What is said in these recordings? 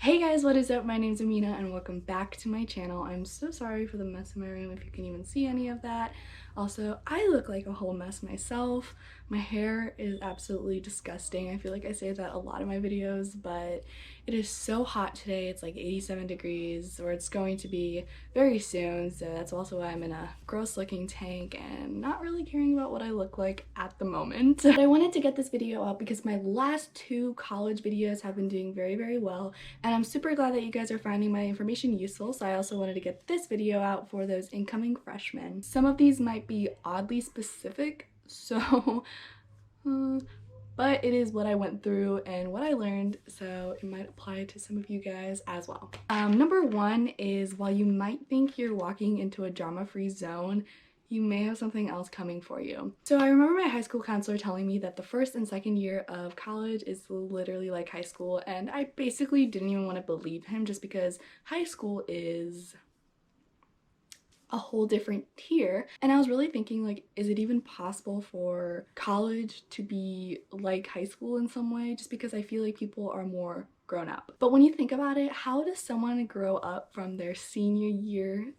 Hey guys, what is up? My name's Emina and welcome back to my channel. I'm so sorry for the mess in my room if you can even see any of that. Also, I look like a whole mess myself. My hair is absolutely disgusting. I feel like I say that a lot in my videos, but it is so hot today. It's like 87 degrees, or it's going to be very soon, so that's also why I'm in a gross looking tank and not really caring about what I look like at the moment. But I wanted to get this video out because my last two college videos have been doing very well, and I'm super glad that you guys are finding my information useful, so I also wanted to get this video out for those incoming freshmen. Some of these might be oddly specific, so but it is what I went through and what I learned, so it might apply to some of you guys as well. Number one is, while you might think you're walking into a drama-free zone, you may have something else coming for you. So I remember my high school counselor telling me that the first and second year of college is literally like high school, and I basically didn't even want to believe him just because high school is a whole different tier. And I was really thinking, like, is it even possible for college to be like high school in some way? Just because I feel like people are more grown up. But when you think about it, how does someone grow up from their senior year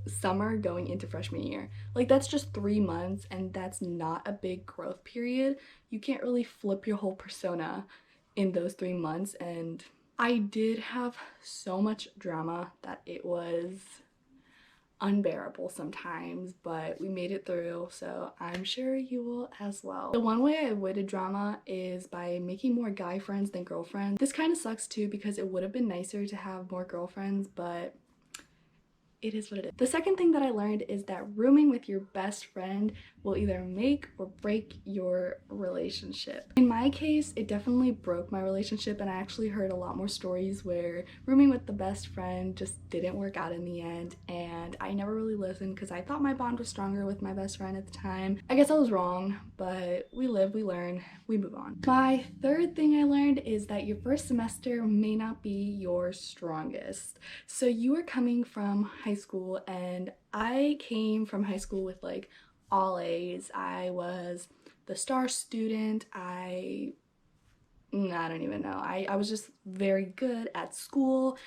summer going into freshman year? Like, that's just 3 months, and that's not a big growth period. You can't really flip your whole persona in those 3 months, and I did have so much drama that it was unbearable sometimes, but we made it through, so I'm sure you will as well. The one way I avoided drama is by making more guy friends than girlfriends. This kind of sucks too because it would have been nicer to have more girlfriends, but it is what it is. The second thing that I learned is that rooming with your best friend will either make or break your relationship. In my case, it definitely broke my relationship, and I actually heard a lot more stories where rooming with the best friend just didn't work out in the end, and I never really listened because I thought my bond was stronger with my best friend at the time. I guess I was wrong, but we live, we learn, we move on. My third thing I learned is that your first semester may not be your strongest. So you are coming from high school, and I came from high school with like all A's. I was the star student. I don't even know. I was just very good at school.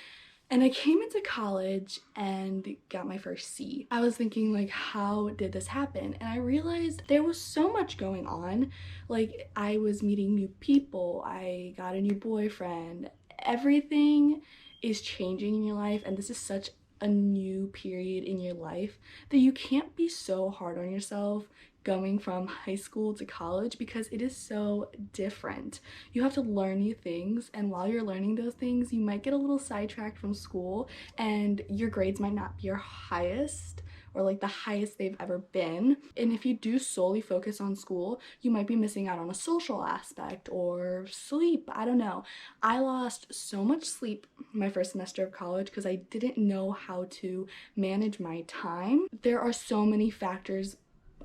And I came into college and got my first C. I was thinking, like, how did this happen? And I realized there was so much going on. Like, I was meeting new people, I got a new boyfriend. Everything is changing in your life, and this is such a new period in your life that you can't be so hard on yourself going from high school to college because it is so different. You have to learn new things, and while you're learning those things, you might get a little sidetracked from school and your grades might not be your highest or like the highest they've ever been. And if you do solely focus on school, you might be missing out on a social aspect or sleep. I don't know. I lost so much sleep my first semester of college because I didn't know how to manage my time. There are so many factors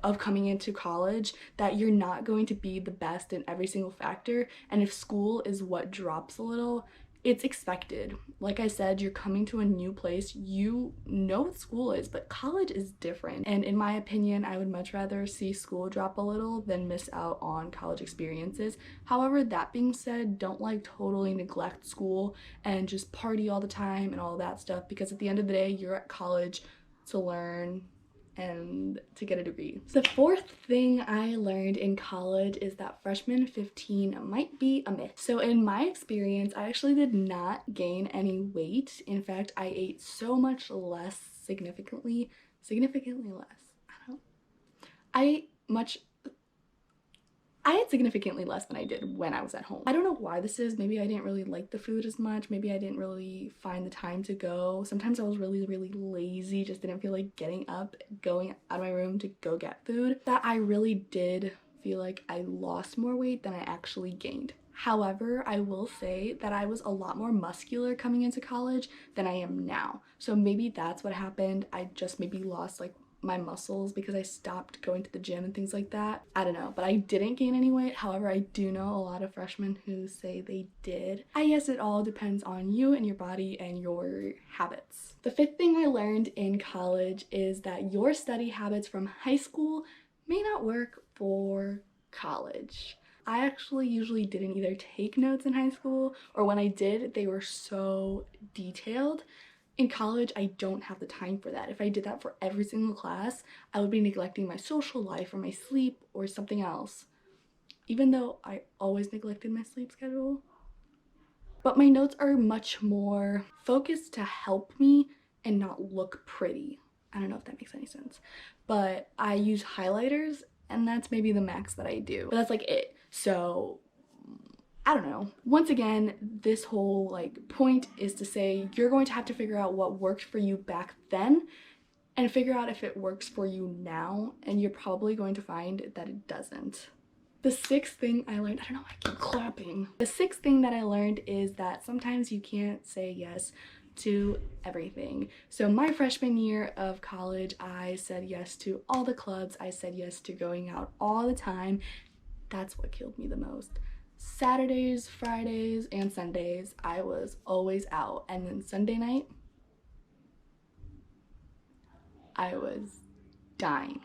of coming into college that you're not going to be the best in every single factor, and if school is what drops a little, it's expected. Like I said, you're coming to a new place, you know what school is, but college is different, and in my opinion, I would much rather see school drop a little than miss out on college experiences. However, that being said, don't like totally neglect school and just party all the time and all that stuff, because at the end of the day, you're at college to learn and to get a degree. The fourth thing I learned in college is that freshman 15 might be a myth. So in my experience, I actually did not gain any weight. In fact, I ate so much less, significantly less. I had significantly less than I did when I was at home. I don't know why this is. Maybe I didn't really like the food as much. Maybe I didn't really find the time to go. Sometimes I was really lazy, just didn't feel like getting up, going out of my room to go get food. That I really did feel like I lost more weight than I actually gained. However, I will say that I was a lot more muscular coming into college than I am now. So maybe that's what happened. I just maybe lost like my muscles because I stopped going to the gym and things like that. I don't know, but I didn't gain any weight. However, I do know a lot of freshmen who say they did. I guess it all depends on you and your body and your habits. The fifth thing I learned in college is that your study habits from high school may not work for college. I actually usually didn't either take notes in high school, or when I did, they were so detailed. In college, I don't have the time for that. If I did that for every single class, I would be neglecting my social life or my sleep or something else. Even though I always neglected my sleep schedule. But my notes are much more focused to help me and not look pretty. I don't know if that makes any sense. But I use highlighters, and that's maybe the max that I do. But that's like it. So I don't know. Once again, this whole like point is to say you're going to have to figure out what worked for you back then and figure out if it works for you now, and you're probably going to find that it doesn't. The sixth thing I learned, I don't know why I keep clapping. The sixth thing that I learned is that sometimes you can't say yes to everything. So my freshman year of college, I said yes to all the clubs. I said yes to going out all the time. That's what killed me the most. Saturdays, Fridays, and Sundays, I was always out. And then Sunday night, I was dying.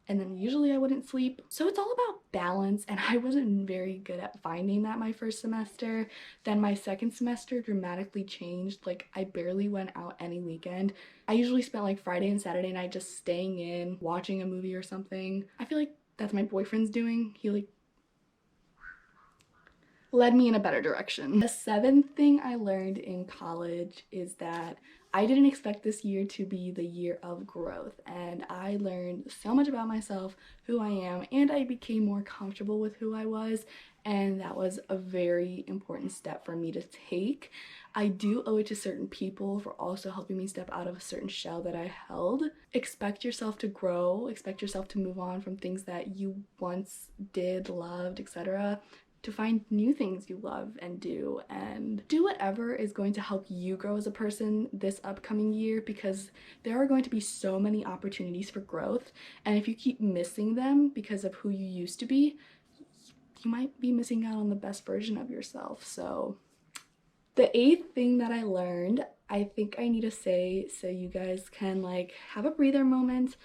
And then usually I wouldn't sleep. So it's all about balance, and I wasn't very good at finding that my first semester. Then my second semester dramatically changed. Like, I barely went out any weekend. I usually spent like Friday and Saturday night just staying in, watching a movie or something. I feel like that's my boyfriend's doing. He like led me in a better direction. The seventh thing I learned in college is that I didn't expect this year to be the year of growth, and I learned so much about myself, who I am, and I became more comfortable with who I was, and that was a very important step for me to take. I do owe it to certain people for also helping me step out of a certain shell that I held. Expect yourself to grow, expect yourself to move on from things that you once did, loved, etc., to find new things you love and do whatever is going to help you grow as a person this upcoming year, because there are going to be so many opportunities for growth, and if you keep missing them because of who you used to be, you might be missing out on the best version of yourself. So the eighth thing that I learned, I think I need to say so you guys can like have a breather moment.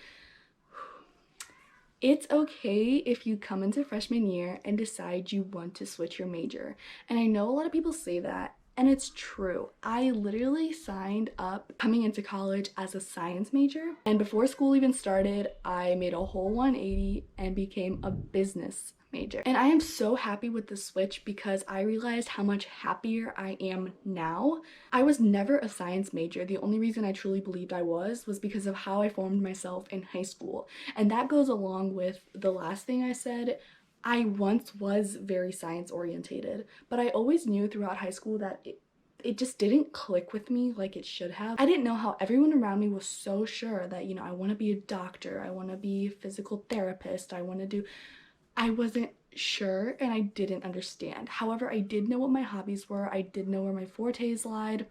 It's okay if you come into freshman year and decide you want to switch your major. And I know a lot of people say that, and it's true. I literally signed up coming into college as a science major, and before school even started, I made a whole 180 and became a business major. And I am so happy with the switch because I realized how much happier I am now. I was never a science major. The only reason I truly believed I was because of how I formed myself in high school. And that goes along with the last thing I said. I once was very science orientated, but I always knew throughout high school that it just didn't click with me like it should have. I didn't know how everyone around me was so sure that, you know, I want to be a doctor, I want to be a physical therapist, I wasn't sure, and I didn't understand. However, I did know what my hobbies were. I did know where my fortes lied.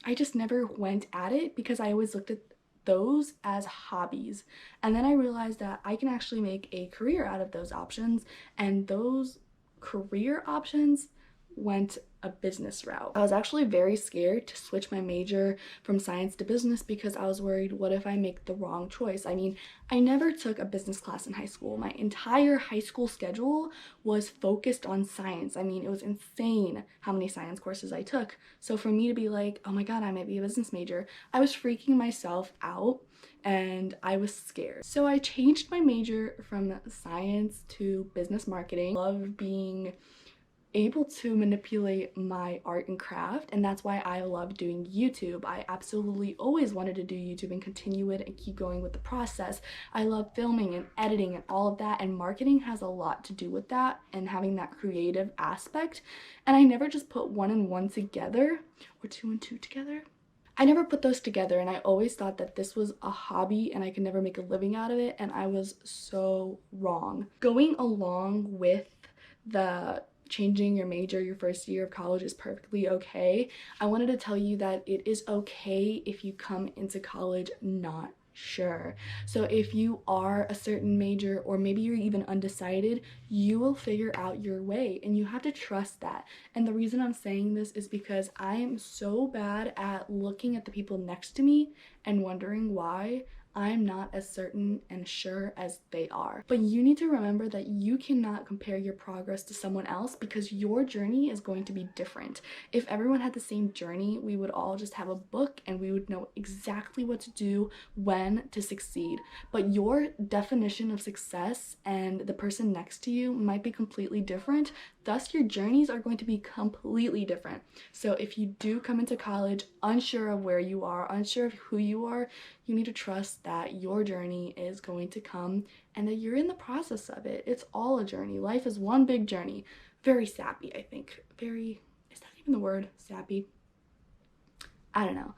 I just never went at it because I always looked at those as hobbies. And then I realized that I can actually make a career out of those options, and those career options went a business route. I was actually very scared to switch my major from science to business because I was worried, what if I make the wrong choice? I mean, I never took a business class in high school. My entire high school schedule was focused on science. I mean, it was insane how many science courses I took. So for me to be like, oh my god, I might be a business major, I was freaking myself out and I was scared. So I changed my major from science to business marketing. I love being able to manipulate my art and craft, and that's why I love doing YouTube. I absolutely always wanted to do YouTube and continue it and keep going with the process. I love filming and editing and all of that, and marketing has a lot to do with that and having that creative aspect. And I never just put one and one together or two and two together. I never put those together, and I always thought that this was a hobby and I could never make a living out of it, and I was so wrong. Going along with the changing your major your first year of college is perfectly okay, I wanted to tell you that it is okay if you come into college not sure. So if you are a certain major, or maybe you're even undecided, you will figure out your way, and you have to trust that. And the reason I'm saying this is because I am so bad at looking at the people next to me and wondering why I'm not as certain and sure as they are. But you need to remember that you cannot compare your progress to someone else because your journey is going to be different. If everyone had the same journey, we would all just have a book and we would know exactly what to do, when to succeed. But your definition of success and the person next to you might be completely different. Thus, your journeys are going to be completely different. So if you do come into college unsure of where you are, unsure of who you are, you need to trust that your journey is going to come and that you're in the process of it. It's all a journey. Life is one big journey. Very sappy, I think. Very, is that even the word? Sappy? I don't know.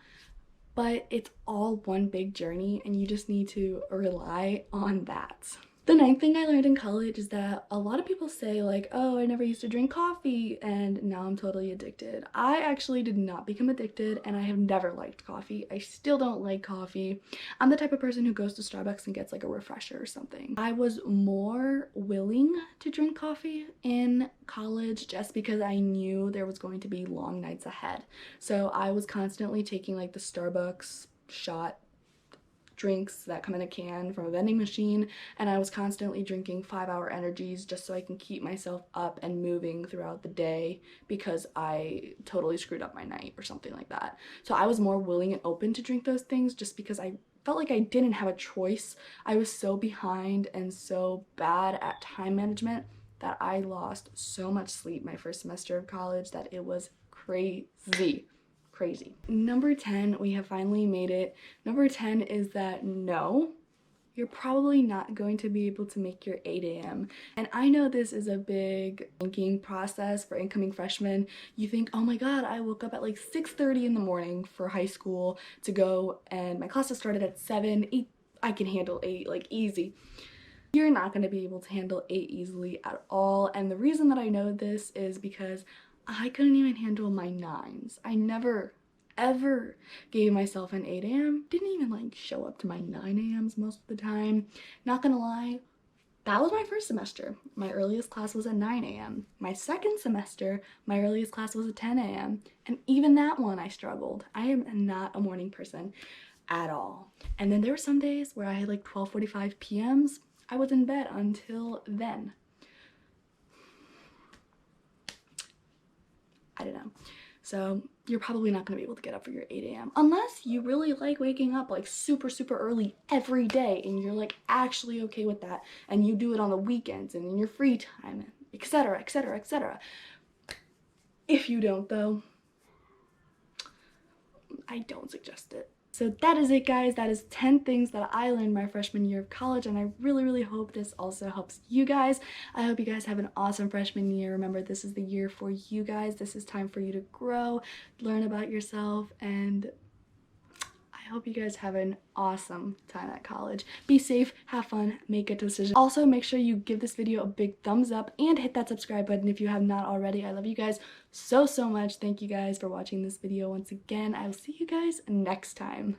But it's all one big journey and you just need to rely on that. The ninth thing I learned in college is that a lot of people say like, oh, I never used to drink coffee and now I'm totally addicted. I actually did not become addicted and I have never liked coffee. I still don't like coffee. I'm the type of person who goes to Starbucks and gets like a refresher or something. I was more willing to drink coffee in college just because I knew there was going to be long nights ahead. So I was constantly taking like the Starbucks shot drinks that come in a can from a vending machine, and I was constantly drinking 5-hour energies just so I can keep myself up and moving throughout the day because I totally screwed up my night or something like that. So I was more willing and open to drink those things just because I felt like I didn't have a choice. I was so behind and so bad at time management that I lost so much sleep my first semester of college that it was crazy. Number 10, we have finally made it. Number 10 is that no, you're probably not going to be able to make your 8 a.m. And I know this is a big thinking process for incoming freshmen. You think, oh my god, I woke up at like 6:30 in the morning for high school to go and my classes started at 7, 8, I can handle 8, like easy. You're not going to be able to handle 8 easily at all. And the reason that I know this is because I couldn't even handle my 9s. I never, ever gave myself an 8 a.m. Didn't even like show up to my 9 a.m.s most of the time. Not gonna lie, that was my first semester. My earliest class was at 9 a.m. My second semester, my earliest class was at 10 a.m. And even that one I struggled. I am not a morning person at all. And then there were some days where I had like 12:45 p.m.s. I was in bed until then. I don't know. So you're probably not going to be able to get up for your 8 a.m. unless you really like waking up like super early every day and you're like actually okay with that and you do it on the weekends and in your free time, etc, etc, etc. If you don't though, I don't suggest it. So that is it, guys. That is 10 things that I learned my freshman year of college, and I really hope this also helps you guys. I hope you guys have an awesome freshman year. Remember, this is the year for you guys. This is time for you to grow, learn about yourself, and I hope you guys have an awesome time at college. Be safe, have fun, make good decisions. Also, make sure you give this video a big thumbs up and hit that subscribe button if you have not already. I love you guys so much. Thank you guys for watching this video once again. I will see you guys next time.